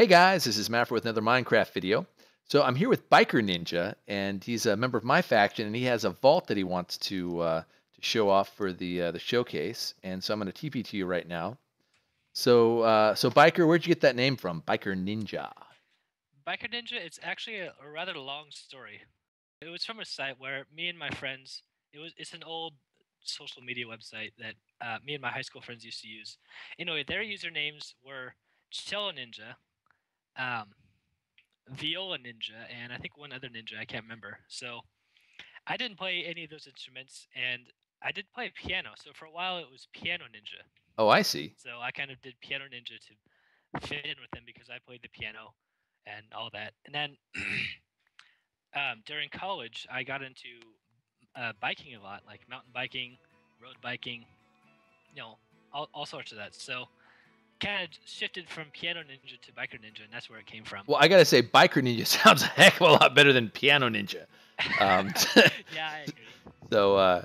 Hey guys, this is Maffer with another Minecraft video. So I'm here with Biker Ninja, and he's a member of my faction, and he has a vault that he wants to show off for the showcase. And so I'm going to TP to you right now. So Biker, where'd you get that name from? Biker Ninja. Bikerninja, it's actually a rather long story. It was from a site where me and my friends, it's an old social media website that me and my high school friends used to use. Anyway, their usernames were Cello Ninja, um, Viola Ninja, and I think one other ninja, I can't remember. So I didn't play any of those instruments, and I did play piano. So for a while, it was Piano Ninja. Oh, I see. So I kind of did Piano Ninja to fit in with them because I played the piano and all that. And then during college, I got into biking a lot, like mountain biking, road biking, you know, all sorts of that. So kind of shifted from Piano Ninja to Biker Ninja, and that's where it came from. Well, I gotta say, Biker Ninja sounds a heck of a lot better than Piano Ninja. Um, Yeah, I agree. so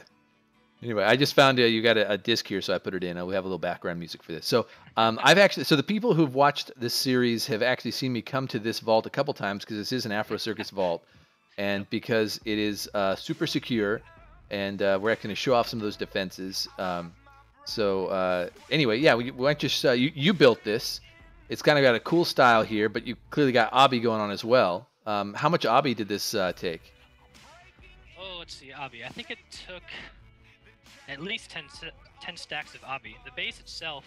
anyway, I just found you got a disc here, so I put it in. We have a little background music for this. So so the people who've watched this series have actually seen me come to this vault a couple times because this is an Afro Circus vault, Yep. and because it is super secure, and we're actually going to show off some of those defenses. Anyway, yeah, we might just you built this. It's kind of got a cool style here, but you clearly got obby going on as well. How much obby did this take? Oh, let's see, Obby. I think it took at least 10 stacks of Obby. The base itself,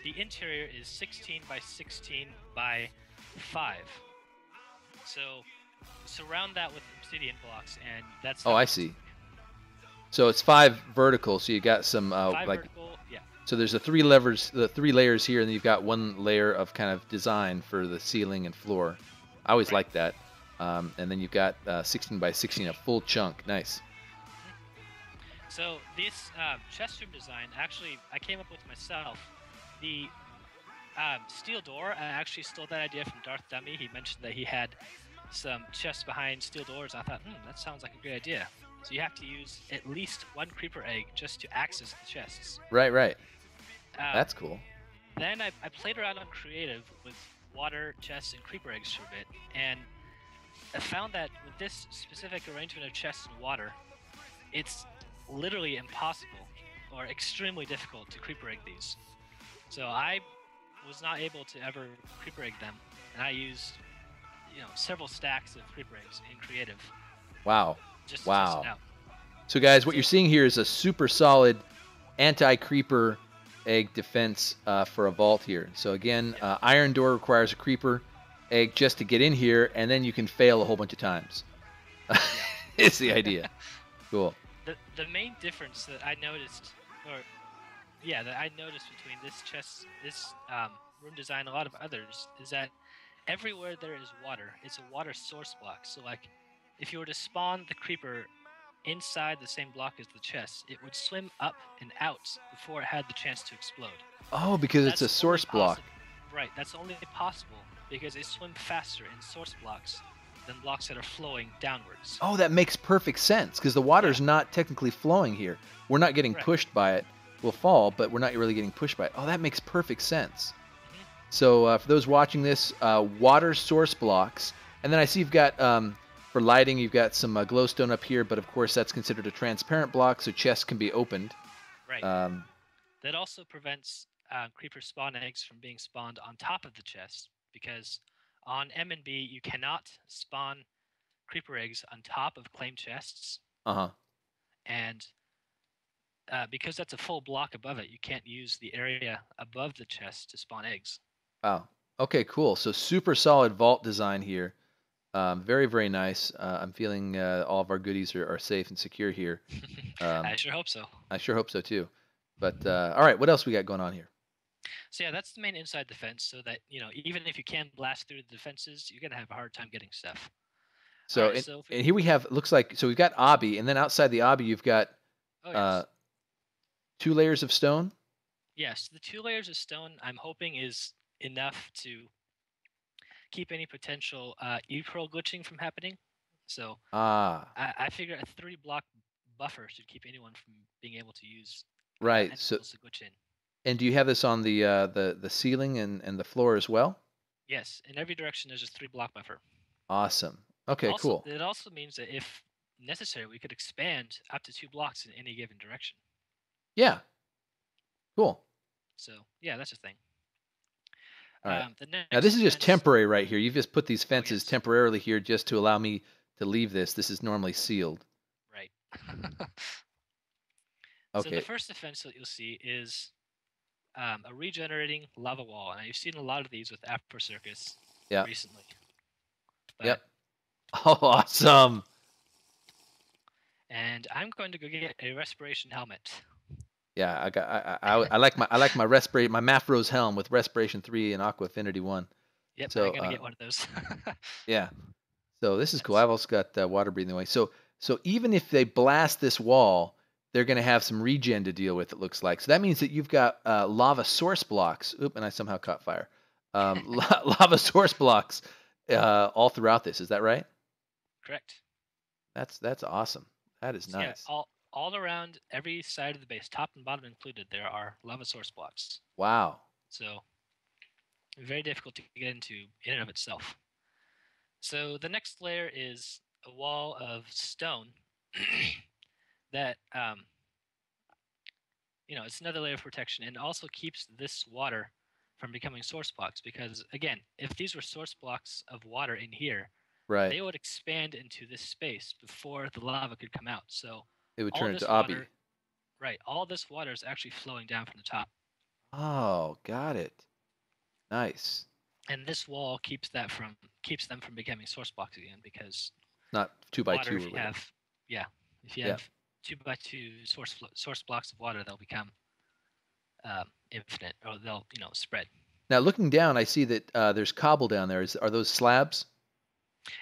the interior is 16 by 16 by 5. So surround that with obsidian blocks, and that's Oh, how I much it see. took. So it's 5 vertical, so you got some Five like vertical, yeah. so there's the 3 layers here, and then you've got one layer of kind of design for the ceiling and floor. I always Right. like that. And then you've got 16 by 16, a full chunk. Nice. So this chest room design, actually, I came up with myself. The steel door, I actually stole that idea from Darth Dummy. He mentioned that he had some chests behind steel doors. I thought, that sounds like a great idea. So you have to use at least one creeper egg just to access the chests. Right, right. Um, That's cool. then I played around on creative with water, chests, and creeper eggs for a bit, and I found that with this specific arrangement of chests and water, it's literally impossible or extremely difficult to creeper egg these. So I was not able to ever creeper egg them, and I used several stacks of creeper eggs in creative Wow. just to test it Wow. out. So guys, what So you're seeing here is a super solid anti-creeper egg defense for a vault here. So again, yeah, iron door requires a creeper egg just to get in here, and then you can fail a whole bunch of times. It's the idea. yeah. Cool. The main difference that I noticed, or yeah, that I noticed between this room design, and a lot of others, is that everywhere there is water, it's a water source block. So like, if you were to spawn the creeper inside the same block as the chest, it would swim up and out before it had the chance to explode. Oh, because it's a That's only source block. possible. Right, that's only possible because it swims faster in source blocks than blocks that are flowing downwards. Oh, that makes perfect sense because the water's Yeah, not technically flowing here. We're not getting right. pushed by it. We'll fall, but we're not really getting pushed by it. Oh, that makes perfect sense. hmm So for those watching this, water source blocks, and then I see you've got for lighting, you've got some glowstone up here, but of course that's considered a transparent block, so chests can be opened. Right. Um, That also prevents creeper spawn eggs from being spawned on top of the chest because on M and B you cannot spawn creeper eggs on top of claim chests, uh-huh. and because that's a full block above it, you can't use the area above the chest to spawn eggs. Wow. Okay, cool. So super solid vault design here. Very, very nice. I'm feeling all of our goodies are safe and secure here. I Um, sure hope so. I sure hope so too. But all right, what else we got going on here? So yeah, that's the main inside defense. So that even if you can blast through the defenses, you're gonna have a hard time getting stuff. All So right. and, So if we, and here we have looks like so we've got obby, and then outside the obby you've got oh uh, yes, 2 layers of stone. yes, the 2 layers of stone I'm hoping is enough to keep any potential e-pearl glitching from happening. So Ah, I figure a 3 block buffer should keep anyone from being able to use right. So emeralds to glitch in. and do you have this on the ceiling and the floor as well? Yes, in every direction there's a 3 block buffer. Awesome. Okay, Also, cool. it also means that if necessary, we could expand up to 2 blocks in any given direction. Yeah, cool. So yeah, that's a thing. All right. The Now next this is just defense. temporary right here. You've just put these Oh fences yes, temporarily here just to allow me to leave this. This is normally sealed. right. So the Okay. first defense that you'll see is a regenerating lava wall. Now you've seen a lot of these with Afro Circus Yeah. recently, but Yep. Oh, awesome. and I'm going to go get a respiration helmet. Yeah, I like my respirate my Mafros helm with respiration 3 and Aqua Affinity 1. Yep, I'm So gonna get one of those. yeah. So this is cool. That's I've also got water breathing away. So even if they blast this wall, they're going to have some regen to deal with. It looks like. So that means that you've got lava source blocks. Oop, and I somehow caught fire. Lava source blocks all throughout this. Is that right? correct. That's awesome. That is So yeah, nice. all around every side of the base, top and bottom included, there are lava source blocks. Wow. So very difficult to get into in and of itself. So the next layer is a wall of stone that it's another layer of protection and also keeps this water from becoming source blocks because again, if these were source blocks of water in here, Right. they would expand into this space before the lava could come out. So It would all turn into this obby. water, right, all this water is actually flowing down from the top. Oh, got it. Nice. And this wall keeps them from becoming source blocks again because Not two by water, two if or you whatever. have, yeah, if you Yeah. have 2 by 2 source blocks of water, they'll become infinite, or they'll spread. Now looking down, I see that there's cobble down there. Are those slabs?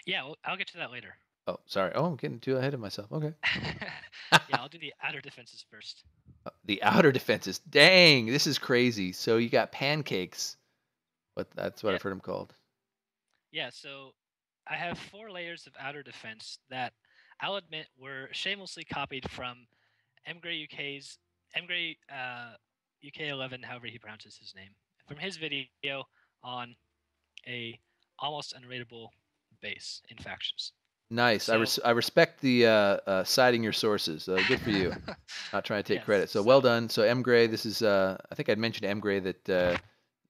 Yeah, well, I'll get to that later. Oh, sorry. Oh, I'm getting too ahead of myself. Okay. Yeah, I'll do the outer defenses first. The outer defenses. Dang, this is crazy. So you got pancakes. But that's what I've Yep. heard them called. Yeah, so I have 4 layers of outer defense that I'll admit were shamelessly copied from Mgray UK's Mgray UK 11, however he pronounces his name, from his video on a almost unrateable base in factions. Nice. So I respect the citing your sources. Good for you. Not trying to take yes, credit. So well done. So M Gray, this is I think I'd mentioned to M Gray that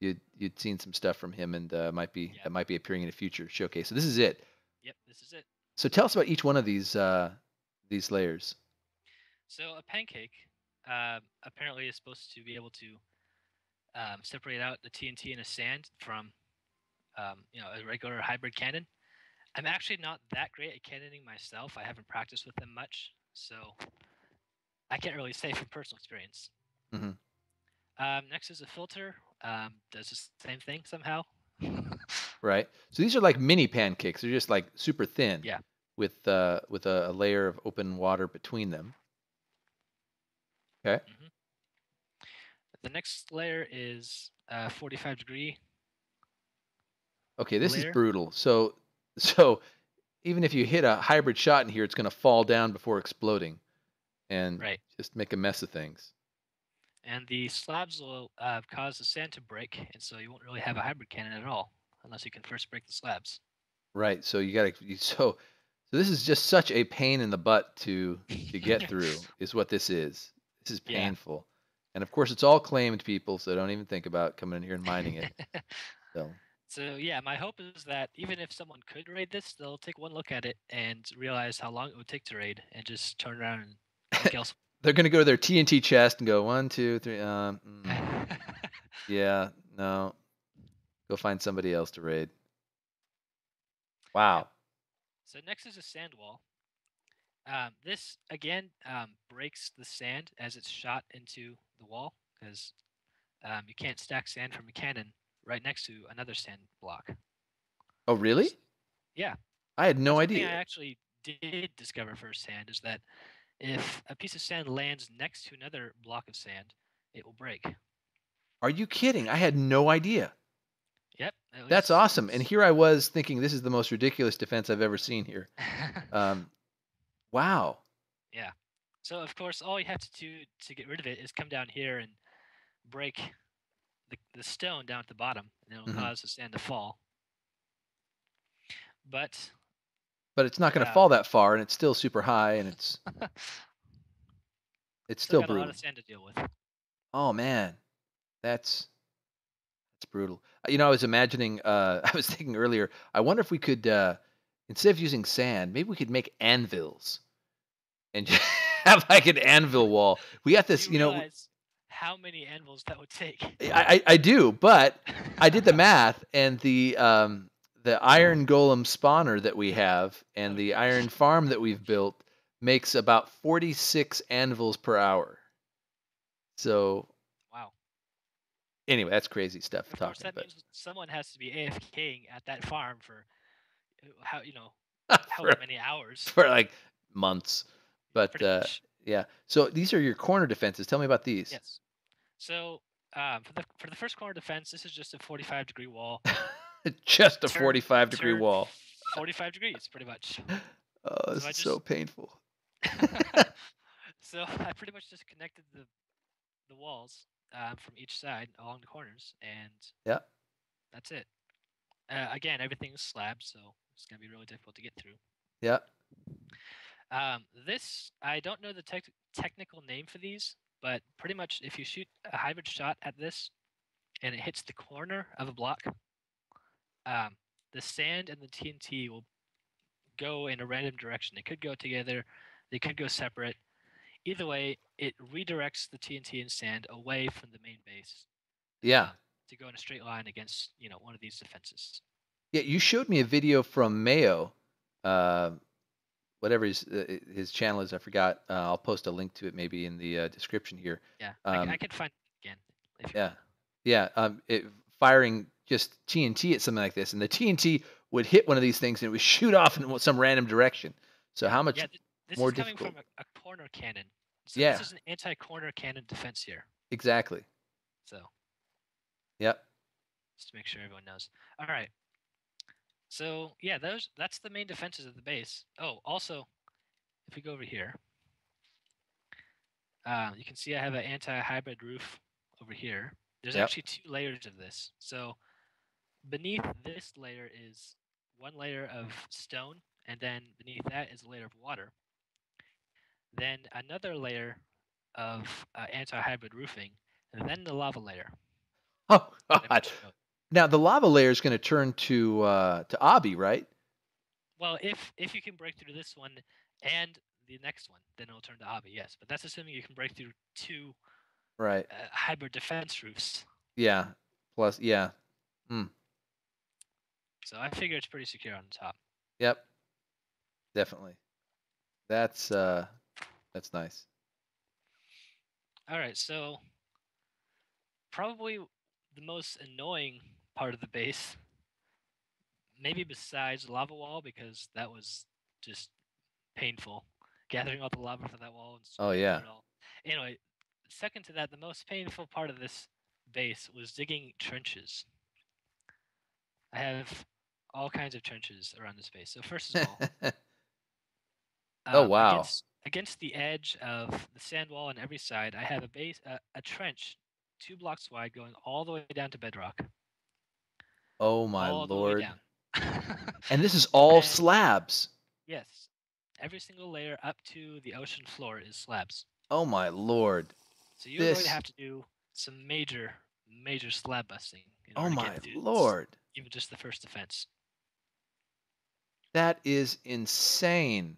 you'd seen some stuff from him and yeah, might be appearing in a future showcase. So this is it. yep, this is it. So tell us about each one of these layers. So a pancake apparently is supposed to be able to separate out the TNT in a sand from a regular hybrid cannon. I'm actually not that great at cannoning myself. I haven't practiced with them much, so I can't really say from personal experience. Hmm. Next is a filter. Does the same thing somehow. Right. So these are like mini pancakes. They're just like super thin Yeah. with a layer of open water between them. Okay. Hmm. The next layer is a 45-degree Okay, this is layer. brutal. So even if you hit a hybrid shot in here, it's going to fall down before exploding and Right. just make a mess of things. And the slabs will cause the sand to break, and so you won't really have a hybrid cannon at all unless you can first break the slabs. Right. So you got to so this is just such a pain in the butt to get through is what this is. This is Yeah. painful. And of course it's all claimed people, so don't even think about coming in here and mining it. So So yeah, my hope is that even if someone could raid this, they'll take one look at it and realize how long it would take to raid, and just turn around and look elsewhere. they're going to go to their TNT chest and go one, two, three. Yeah, no, go find somebody else to raid. Yep. Wow. So next is a sand wall. This again breaks the sand as it's shot into the wall because you can't stack sand from a cannon right next to another sand block. Oh, really? Yeah, I had no that's something I idea. actually did discover firsthand. Is that if a piece of sand lands next to another block of sand, it will break. Are you kidding? I had no idea. Yep, at That's least awesome. And it's. here I was thinking this is the most ridiculous defense I've ever seen here. Um, wow. Yeah. So of course, all you have to do to get rid of it is come down here and break the stone down at the bottom, and it'll Hmm. cause the sand to fall. but But it's not going to uh, fall that far, and it's still super high, and it's still still got a lot of brutal. sand to deal with. Oh man, that's that's brutal. I was imagining. I was thinking earlier. I wonder if we could, instead of using sand, maybe we could make anvils and just have like an anvil wall. We got Do this. you realize how many anvils that would take? I do, but I did the math, and the iron golem spawner that we have and Oh the gosh. iron farm that we've built makes about 46 anvils per hour. So Wow. anyway, that's crazy stuff Of course, talking, that but means someone has to be AFKing at that farm for how for however many hours. for like months. But Pretty much. yeah, so these are your corner defenses. Tell me about these. Yes. So for the first corner defense, this is just a 45-degree wall. Just a Turn 45-degree turn wall. 45 degrees, pretty much. Oh, So this I is so just painful. so I pretty much just connected the walls from each side along the corners, and Yeah, that's it. Again, everything's slabs, so it's gonna be really difficult to get through. yeah, This I don't know the technical name for these, but pretty much if you shoot a hybrid shot at this and it hits the corner of a block, um, the sand and the TNT will go in a random direction. They could go together, they could go separate. Either way, it redirects the TNT and sand away from the main base yeah. to go in a straight line against one of these defenses. Yeah, you showed me a video from Mayo, uh, whatever his channel is. I forgot. I'll post a link to it maybe in the description here. Yeah, I Um, could find it again if you yeah, want. yeah. Firing just TNT at something like this, and the TNT would hit one of these things, and it would shoot off in some random direction. So how much Yeah, this more is coming difficult? from a corner cannon. So this Yeah, is an anti-corner cannon defense here. exactly. So Yep. just to make sure everyone knows. All right. So yeah, that's the main defenses of the base. Oh, also, if we go over here, you can see I have an anti-hybrid roof over here. There's Yep. actually two layers of this. So beneath this layer is one layer of stone, and then beneath that is a layer of water. Then another layer of anti-hybrid roofing, and then the lava layer Oh that I God. mentioned earlier. Now the lava layer is going to turn to obby, right? Well, if you can break through this one and the next one, then it'll turn to obby, yes. But that's assuming you can break through two Right. hybrid defense roofs. Yeah. Plus, yeah. Mm. So I figure it's pretty secure on the top. Yep. Definitely. That's nice. All right, so probably the most annoying part of the base, maybe besides lava wall, because that was just painful. Gathering all the lava for that wall and Oh scraping through yeah. it all. Anyway, second to that, the most painful part of this base was digging trenches. I have all kinds of trenches around this base. So first of all, Oh wow. against the edge of the sand wall on every side, I have a trench 2 blocks wide going all the way down to bedrock, Oh my all the way lord. down. And this is And all then slabs. yes, every single layer up to the ocean floor is slabs. Oh my lord. So you're going to This. have to do some major slab busting in Oh order to get my through this, lord. even just the first defense. That is insane.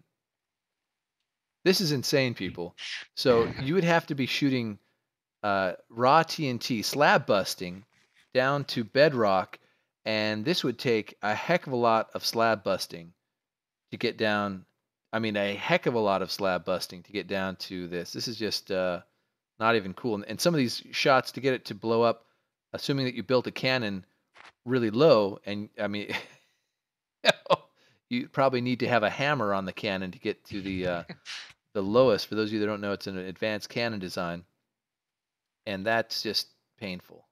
This is insane, people. So you would have to be shooting raw TNT, slab busting, down to bedrock, and this would take a heck of a lot of slab busting to get down. I mean, a heck of a lot of slab busting to get down to this. This is just not even cool. And some of these shots to get it to blow up, assuming that you built a cannon really low, and I mean, you probably need to have a hammer on the cannon to get to the lowest. For those of you that don't know, it's an advanced cannon design, and that's just painful.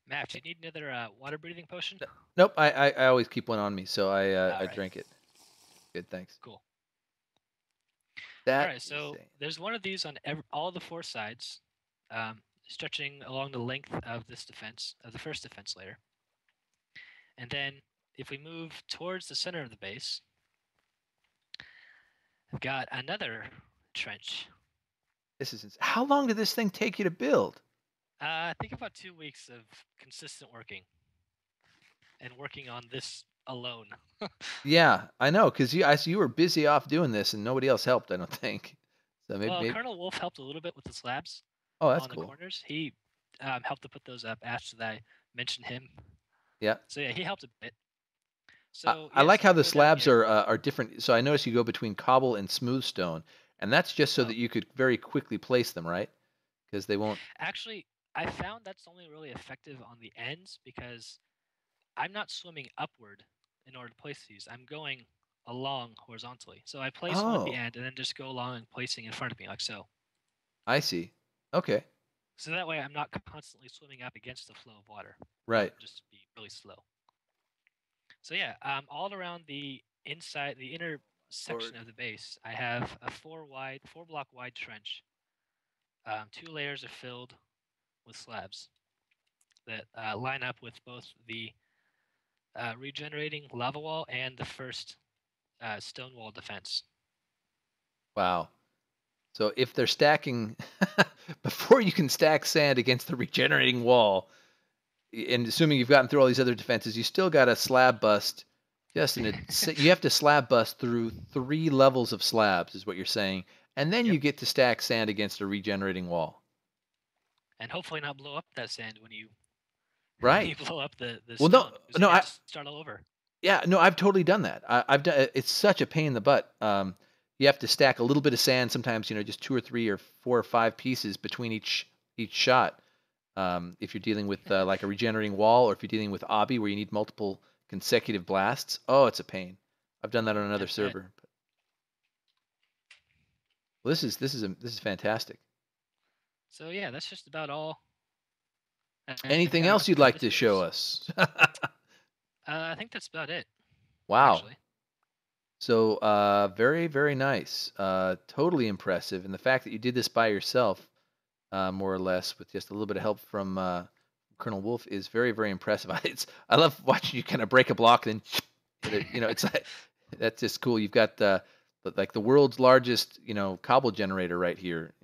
Matt, do you need another water breathing potion? Nope, I always keep one on me, so All I right, drank it. Good, thanks. cool. All That right, is so insane. there's one of these on all the four sides, stretching along the length of this defense, of the first defense layer. And then if we move towards the center of the base, I've got another trench. How long did this thing take you to build? I think about 2 weeks of consistent working and working on this alone. Yeah, I know, because I see you were busy off doing this, and nobody else helped. I don't think. So Well, maybe. Colonel Wolf helped a little bit with the slabs Oh, that's on the cool. corners. He helped to put those up after that I mentioned him. Yeah. So yeah, he helped a bit. I, So I yeah, like so how we the go down slabs here. are different. So I noticed you go between cobble and smooth stone, and that's just so Oh, that you could very quickly place them, right? Because they won't. actually, I found that's only really effective on the ends because I'm not swimming upward in order to place these. I'm going along horizontally. So I place one at the Oh, end and then just go along and placing in front of me like so. I see. Okay, So that way I'm not constantly swimming up against the flow of water. That right. would just be really slow. So yeah, all around the inside, the inner section Lord. of the base, I have a 4 block wide trench. 2 layers are filled with slabs that line up with both the regenerating lava wall and the first stone wall defense. Wow. So if they're stacking before you can stack sand against the regenerating wall, and assuming you've gotten through all these other defenses, you still got a slab bust. You have to slab bust through 3 levels of slabs, is what you're saying, and then Yep. you get to stack sand against a regenerating wall. And hopefully not blow up that sand when you when Right. you blow up the Well, no, stone, because then no, you have to start all over. yeah, no, I've totally done that. I've done. It's such a pain in the butt. You have to stack a little bit of sand sometimes. Just 2 or 3 or 4 or 5 pieces between each shot. If you're dealing with like a regenerating wall, or if you're dealing with obby where you need multiple consecutive blasts, oh, it's a pain. I've done that on I another bet. server. Well, this is fantastic. So yeah, that's just about all I've Anything got else up you'd for like this to show base. us? I think that's about it, Wow. actually. So very very nice. Totally impressive, and the fact that you did this by yourself, more or less, with just a little bit of help from Colonel Wolf, is very very impressive. I love watching you kind of break a block and then hit it. It's like that's just cool. You've got like the world's largest cobble generator right here.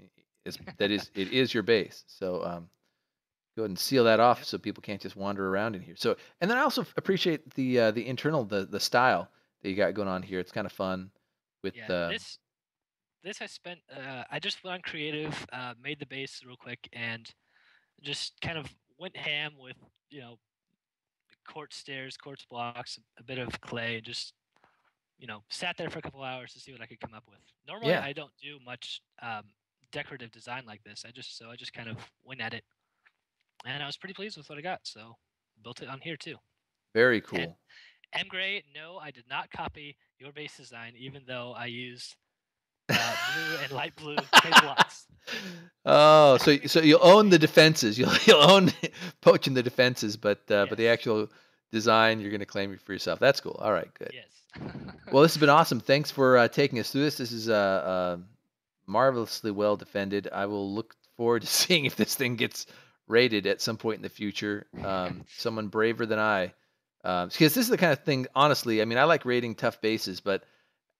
It is your base. So go ahead and seal that off Yep. so people can't just wander around in here. So, and then I also appreciate the internal the style that you got going on here. It's kind of fun with Yeah. This I spent. I just went on creative, made the base real quick, and just kind of went ham with you know quartz stairs, quartz blocks, a bit of clay, and just sat there for a couple hours to see what I could come up with. Normally, yeah, I don't do much decorative design like this. I just kind of went at it, and I was pretty pleased with what I got. So built it on here too. very And cool. M Gray, no, I did not copy your base design, even though I used blue and light blue clay blocks. Oh, so you'll own the defenses. You'll own poaching the defenses, but the Yes, actual design you're going to claim it for yourself. That's cool. All right, good. yes. Well, this has been awesome. Thanks for taking us through this. This is marvelously well defended. I will look forward to seeing if this thing gets rated at some point in the future. Someone braver than I, because this is the kind of thing. Honestly, I mean, I like rating tough bases, but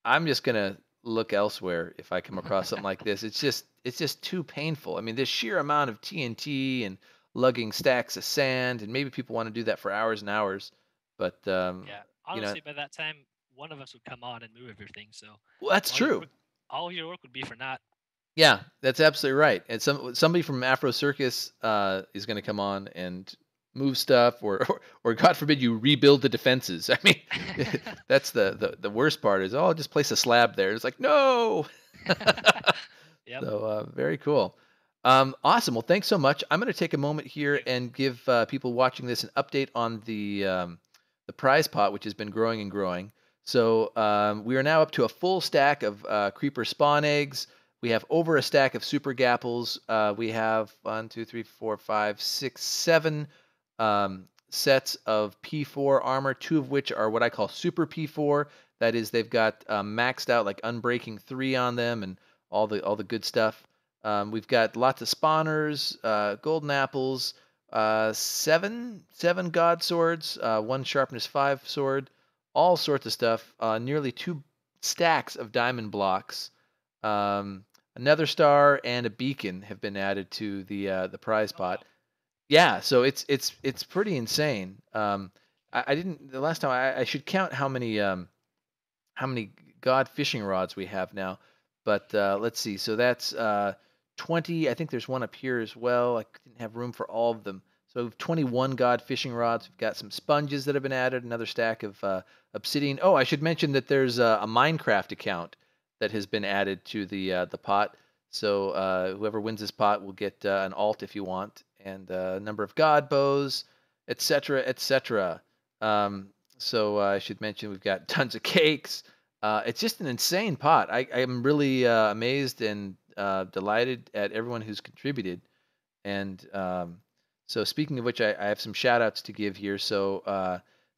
I'm just gonna look elsewhere if I come across something like this. It's just too painful. I mean, this sheer amount of TNT and lugging stacks of sand, and maybe people want to do that for hours and hours, but Yeah, you know, honestly, by that time, one of us would come on and move everything. So well, that's all your true. work, all your work would be for naught. Yeah, that's absolutely right. And somebody from Afro Circus is going to come on and move stuff, or God forbid you rebuild the defenses. I mean, that's the worst part is, oh, just place a slab there. It's like, no. Yep. So very cool. Awesome. Well, thanks so much. I'm going to take a moment Thank here you. and give people watching this an update on the prize pot, which has been growing and growing. So we are now up to a full stack of creeper spawn eggs. We have over a stack of super gapples. We have 1, 2, 3, 4, 5, 6, 7 sets of P4 armor, 2 of which are what I call super P4. That is, they've got maxed out like Unbreaking 3 on them and all the good stuff. We've got lots of spawners, golden apples. seven god swords, one sharpness 5 sword, all sorts of stuff. Nearly 2 stacks of diamond blocks. Um, another star and a beacon have been added to the prize Oh wow. pot. Yeah, so it's pretty insane. I didn't the last time I should count how many god fishing rods we have now. But let's see. So that's 20. I think there's one up here as well. I didn't have room for all of them. So 21 god fishing rods. We've got some sponges that have been added. Another stack of obsidian. Oh, I should mention that there's a MineCraft account that has been added to the pot. So whoever wins this pot will get an alt if you want, and a number of god bows, etc., etc. So I should mention we've got tons of cakes. It's just an insane pot. I am really amazed and delighted at everyone who's contributed. And so speaking of which, I have some shout outs to give here. So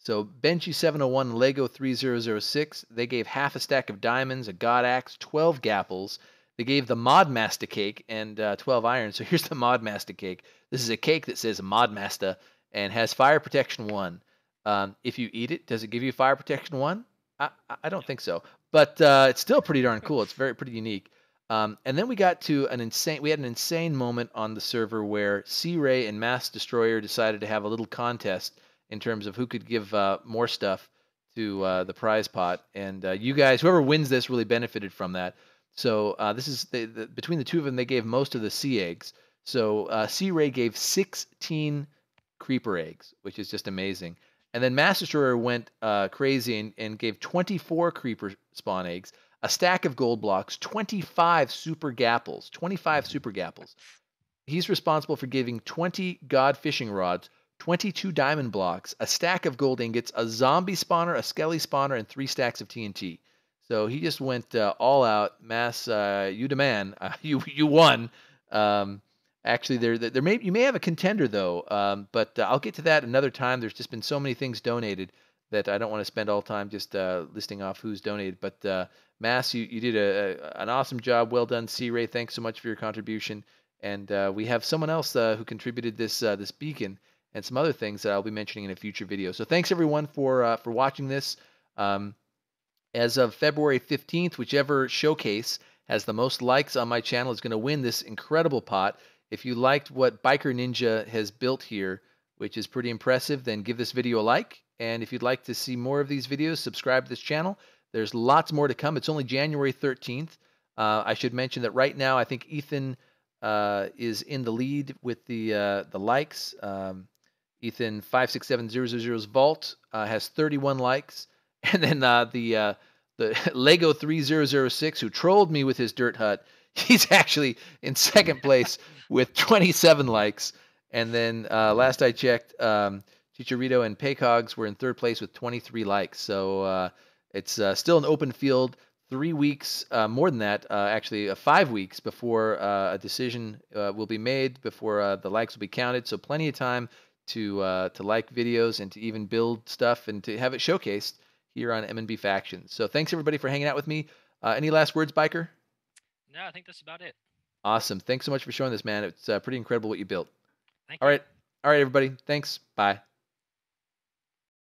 Benji701 and Lego 3006, they gave half a stack of diamonds, a god axe, 12 gapples. They gave the Mod Master cake and 12 iron. So here's the Mod Master cake. This is a cake that says Mod Master and has fire protection 1. If you eat it, does it give you fire protection 1? I don't No. think so, but it's still pretty darn cool. It's pretty unique. And then we got to we had an insane moment on the server where C-Ray and Mass Destroyer decided to have a little contest in terms of who could give more stuff to the prize pot. And you guys, whoever wins this, really benefited from that. So this is between the two of them, they gave most of the sea eggs. So C-Ray gave 16 creeper eggs, which is just amazing. And then Master Destroyer went crazy and gave 24 creeper spawn eggs, a stack of gold blocks, 25 super gapples, 25 super gapples. He's responsible for giving 20 god fishing rods, 22 diamond blocks, a stack of gold ingots, a zombie spawner, a skelly spawner, and 3 stacks of TNT. So he just went all out. Mass, you demand. You won. Um, Actually, you may have a contender though, but I'll get to that another time. There's just been so many things donated that I don't want to spend all time just listing off who's donated. But Mass, you did an awesome job. Well done, C-Ray. Thanks so much for your contribution. And we have someone else who contributed this beacon and some other things that I'll be mentioning in a future video. So thanks everyone for watching this. As of February 15th, whichever showcase has the most likes on my channel is going to win this incredible pot. If you liked what bikerninja has built here, which is pretty impressive, then give this video a like. And if you'd like to see more of these videos, subscribe to this channel. There's lots more to come. It's only January 13th. I should mention that right now I think Ethan is in the lead with the likes. Ethan 567000's vault has 31 likes, and then the Lego 3006 who trolled me with his dirt hut, he's actually in second place with 27 likes. And then last I checked, Chicharito and Paycogs were in third place with 23 likes. So it's still an open field. 3 weeks, more than that, actually 5 weeks before a decision will be made, before the likes will be counted. So plenty of time to like videos and to even build stuff and to have it showcased here on M&B Factions. So thanks everybody for hanging out with me. Any last words, Biker? No, I think that's about it. Awesome. Thanks so much for showing this, man. It's pretty incredible what you built. Thank All you. right. All right, everybody. Thanks. Bye.